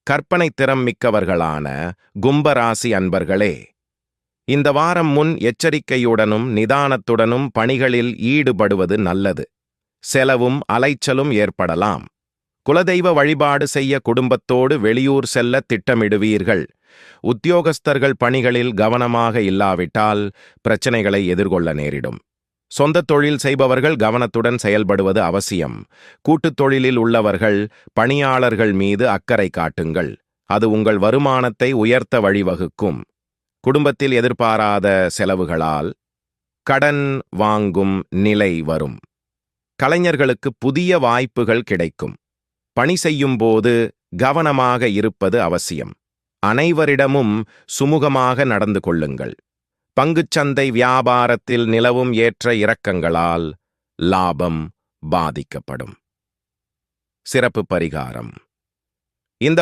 கற்பனை திறம் மிக்கவர்களான கும்பராசி அன்பர்களே, இந்த வாரம் முன் எச்சரிக்கையுடனும் நிதானத்துடனும் பணிகளில் ஈடுபடுவது நல்லது. செலவும் அலைச்சலும் ஏற்படலாம். குலதெய்வ வழிபாடு செய்ய குடும்பத்தோடு வெளியூர் செல்ல திட்டமிடுவீர்கள். உத்தியோகஸ்தர்கள் பணிகளில் கவனமாக இல்லாவிட்டால் பிரச்சனைகளை எதிர்கொள்ள நேரிடும். சொந்த தொழில் செய்பவர்கள் கவனத்துடன் செயல்படுவது அவசியம். கூட்டுத் தொழிலில் உள்ளவர்கள் பணியாளர்கள் மீது அக்கறை காட்டுங்கள். அது உங்கள் வருமானத்தை உயர்த்த வழிவகுக்கும். குடும்பத்தில் எதிர்பாராத செலவுகளால் கடன் வாங்கும் நிலை வரும். கலைஞர்களுக்கு புதிய வாய்ப்புகள் கிடைக்கும். பணி செய்யும் போது கவனமாக இருப்பது அவசியம். அனைவரிடமும் சுமூகமாக நடந்து கொள்ளுங்கள். பங்குச்சந்தை வியாபாரத்தில் நிலவும் ஏற்ற இறக்கங்களால் லாபம் பாதிக்கப்படும். சிறப்பு பரிகாரம்.